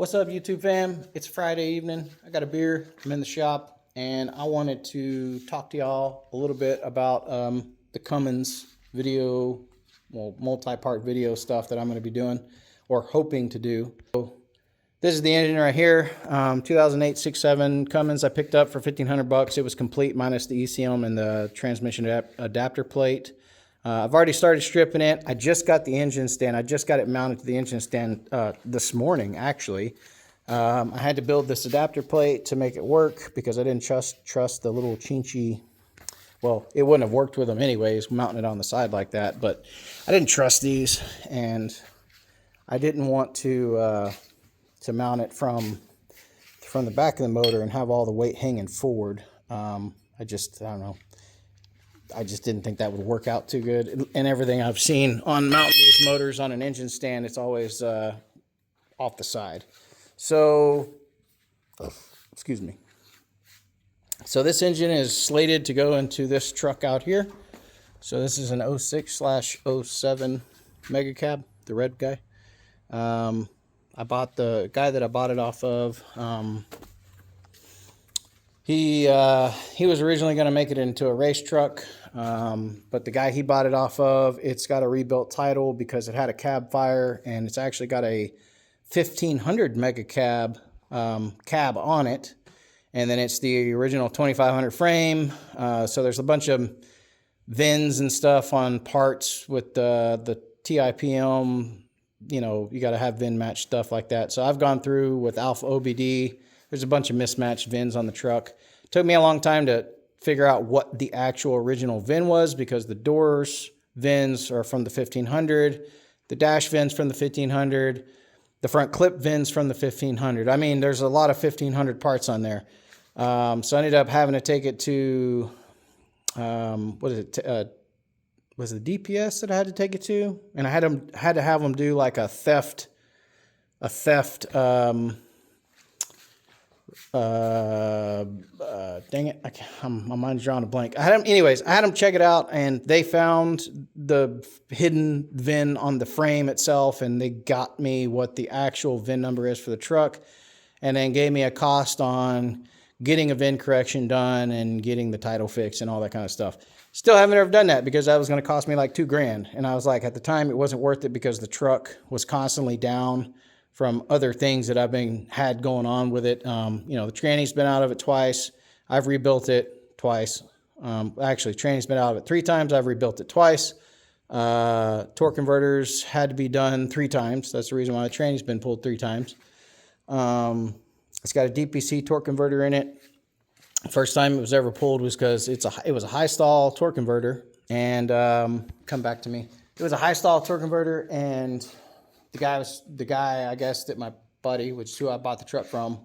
What's up, YouTube fam? It's Friday evening. I got a beer. I'm in the shop, and I wanted to talk to y'all a little bit about the Cummins video, well, multi-part video stuff that I'm going to be doing or hoping to do. So this is the engine right here, 2008 6.7 Cummins. I picked up for $1,500. It was complete minus the ECM and the transmission adapter plate. I've already started stripping it. I just got the engine stand. I just got it mounted to the engine stand this morning, actually. I had to build this adapter plate to make it work because I didn't trust the little chinchy. Well, it wouldn't have worked with them anyways, mounting it on the side like that. But I didn't trust these, and I didn't want to mount it from the back of the motor and have all the weight hanging forward. I don't know. I just didn't think that would work out too good. And everything I've seen on mounting these motors on an engine stand, it's always off the side. So, excuse me. So this engine is slated to go into this truck out here. So this is an 06/07 MegaCab, the red guy. I bought the guy that I bought it off of. He was originally going to make it into a race truck, but the guy he bought it off of, it's got a rebuilt title because it had a cab fire, and it's actually got a 1500 MegaCab cab on it, and then it's the original 2500 frame. So there's a bunch of VINs and stuff on parts with the TIPM. You know, you got to have VIN match stuff like that. So I've gone through with Alpha OBD. There's a bunch of mismatched VINs on the truck. It took me a long time to figure out what the actual original VIN was because the doors VINs are from the 1500, the dash VINs from the 1500, the front clip VINs from the 1500. I mean, there's a lot of 1500 parts on there. So I ended up having to take it to, what is it? Was it DPS that I had to take it to? And I had to have them do like a theft, dang it, my mind's drawing a blank. I had them check it out, and they found the hidden VIN on the frame itself, and they got me what the actual VIN number is for the truck, and then gave me a cost on getting a VIN correction done and getting the title fixed and all that kind of stuff. Still haven't ever done that because that was going to cost me like $2,000, and I was like, at the time, it wasn't worth it because the truck was constantly down from other things that had going on with it. You know, the tranny's been out of it twice. I've rebuilt it twice. Actually, tranny's been out of it 3 times. I've rebuilt it twice. Torque converters had to be done 3 times. That's the reason why the tranny's been pulled 3 times. It's got a DPC torque converter in it. First time it was ever pulled was because it was a high stall torque converter. And come back to me. It was a high stall torque converter, and the guy, I guess, that my buddy, which is who I bought the truck from,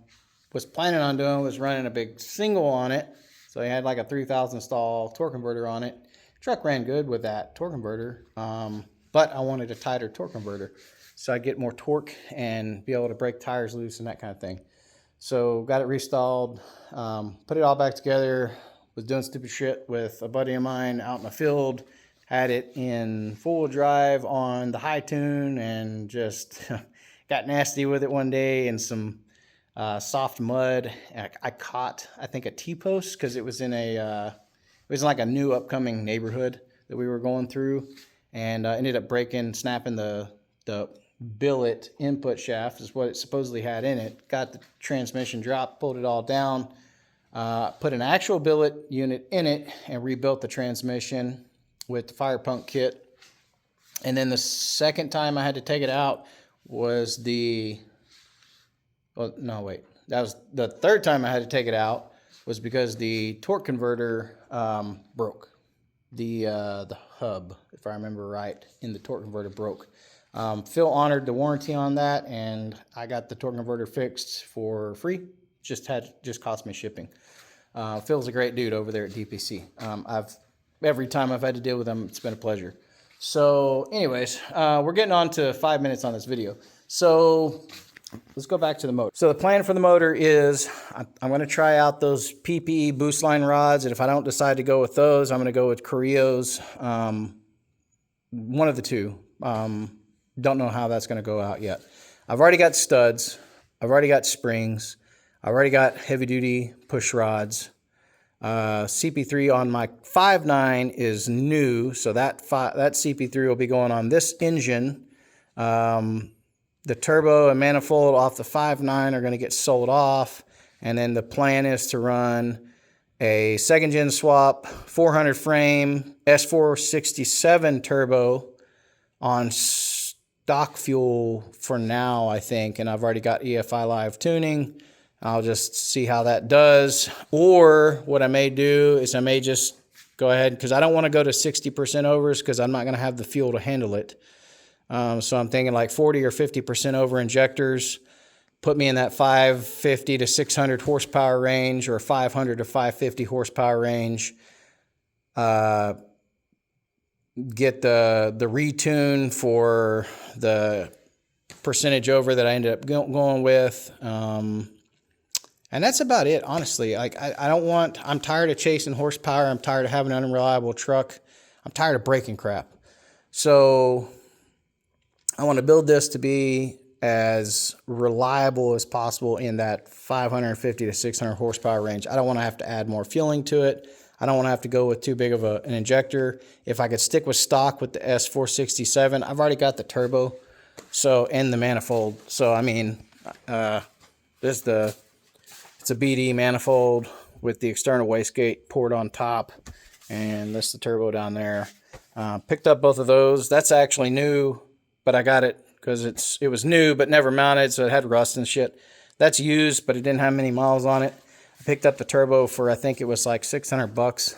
was planning on doing, was running a big single on it. So he had like a 3,000 stall torque converter on it. Truck ran good with that torque converter, but I wanted a tighter torque converter so I'd get more torque and be able to break tires loose and that kind of thing. So got it restalled, put it all back together, was doing stupid shit with a buddy of mine out in the field. Had it in full drive on the high tune and just got nasty with it one day in some soft mud. I caught, I think, a T-post because it was in like a new upcoming neighborhood that we were going through, and ended up snapping the billet input shaft is what it supposedly had in it. Got the transmission dropped, pulled it all down, put an actual billet unit in it, and rebuilt the transmission with the fire pump kit. And then the second time I had to take it out was that was the third time I had to take it out was because the torque converter broke. The hub, if I remember right, in the torque converter broke. Phil honored the warranty on that, and I got the torque converter fixed for free. Just cost me shipping. Phil's a great dude over there at DPC. Every time I've had to deal with them, it's been a pleasure. So anyways, we're getting on to 5 minutes on this video. So let's go back to the motor. So the plan for the motor is I'm going to try out those PPE boost line rods. And if I don't decide to go with those, I'm going to go with Carrillo's, one of the two. Don't know how that's going to go out yet. I've already got studs. I've already got springs. I've already got heavy duty push rods. CP3 on my 5.9 is new, so that CP3 will be going on this engine. The turbo and manifold off the 5.9 are going to get sold off, and then the plan is to run a second gen swap 400 frame S467 turbo on stock fuel for now, I think, and I've already got EFI live tuning. I'll just see how that does. Or what I may do is I may just go ahead, because I don't want to go to 60% overs because I'm not going to have the fuel to handle it. So I'm thinking like 40 or 50% over injectors, put me in that 550 to 600 horsepower range, or 500 to 550 horsepower range. Get the retune for the percentage over that I ended up going with. And that's about it, honestly. Like I'm tired of chasing horsepower. I'm tired of having an unreliable truck. I'm tired of breaking crap. So I want to build this to be as reliable as possible in that 550 to 600 horsepower range. I don't want to have to add more fueling to it. I don't want to have to go with too big of an injector. If I could stick with stock with the S467, I've already got the turbo, and the manifold. So I mean, it's a BD manifold with the external wastegate port on top, and this is the turbo down there. Picked up both of those. That's actually new, but I got it because it was new but never mounted, so it had rust and shit. That's used, but it didn't have many miles on it. I picked up the turbo for, I think it was like $600,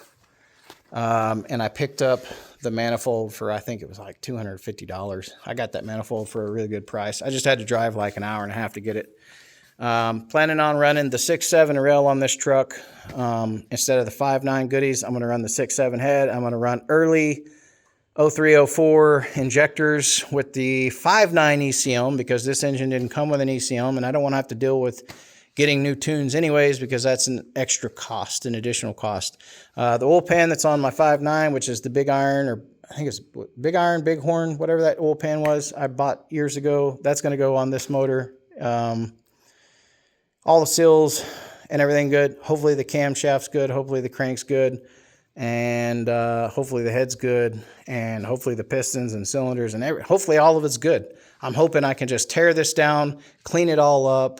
and I picked up the manifold for, I think it was like $250. I got that manifold for a really good price. I just had to drive like an hour and a half to get it. Planning on running the 6.7 rail on this truck. Instead of the 5.9 goodies, I'm going to run the 6.7 head. I'm going to run early 0304 injectors with the 5.9 ECM, because this engine didn't come with an ECM, and I don't want to have to deal with getting new tunes anyways, because that's an extra cost, an additional cost. The oil pan that's on my 5.9, which is the big iron, or I think it's big iron, big horn, whatever that oil pan was I bought years ago, that's going to go on this motor. All the seals and everything good. Hopefully the camshaft's good. Hopefully the crank's good. And hopefully the head's good. And hopefully the pistons and cylinders and hopefully all of it's good. I'm hoping I can just tear this down, clean it all up,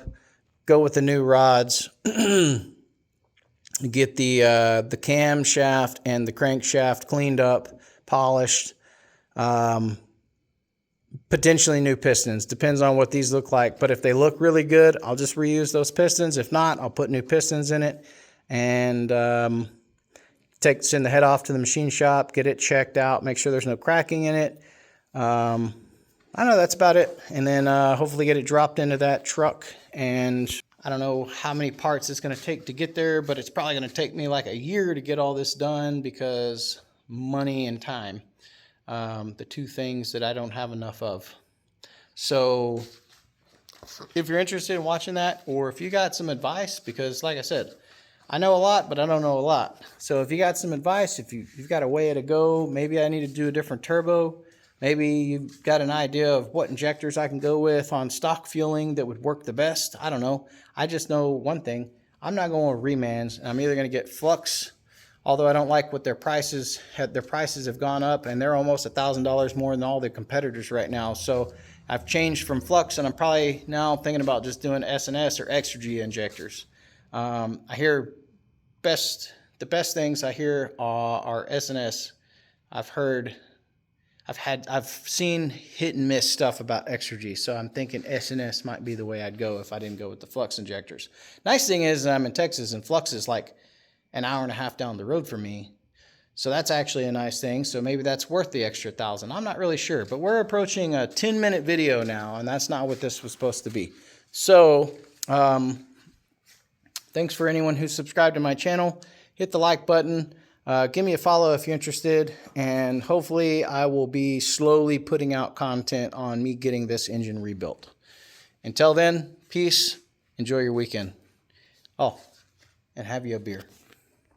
go with the new rods, get the camshaft and the crankshaft cleaned up, polished. Potentially new pistons. Depends on what these look like. But if they look really good, I'll just reuse those pistons. If not, I'll put new pistons in it and send the head off to the machine shop, get it checked out, make sure there's no cracking in it. I don't know, that's about it. And then hopefully get it dropped into that truck. And I don't know how many parts it's going to take to get there, but it's probably going to take me like a year to get all this done, because money and time. The two things that I don't have enough of. So if you're interested in watching that, or if you got some advice, because like I said, I know a lot, but I don't know a lot. So if you got some advice, if you've got a way to go, maybe I need to do a different turbo. Maybe you've got an idea of what injectors I can go with on stock fueling that would work the best. I don't know. I just know one thing. I'm not going with remans. I'm either going to get flux, although I don't like what their prices have gone up, and they're almost $1,000 more than all the competitors right now. So I've changed from flux, and I'm probably now thinking about just doing S&S or extra G injectors. I hear the best things I hear are S&S. I've seen hit and miss stuff about extra G, so I'm thinking S&S might be the way I'd go if I didn't go with the flux injectors. Nice thing is I'm in Texas, and flux is like an hour and a half down the road for me. So that's actually a nice thing. So maybe that's worth the extra $1,000. I'm not really sure, but we're approaching a 10-minute video now, and that's not what this was supposed to be. So thanks for anyone who's subscribed to my channel. Hit the like button. Give me a follow if you're interested, and hopefully I will be slowly putting out content on me getting this engine rebuilt. Until then, peace. Enjoy your weekend. Oh, and have you a beer.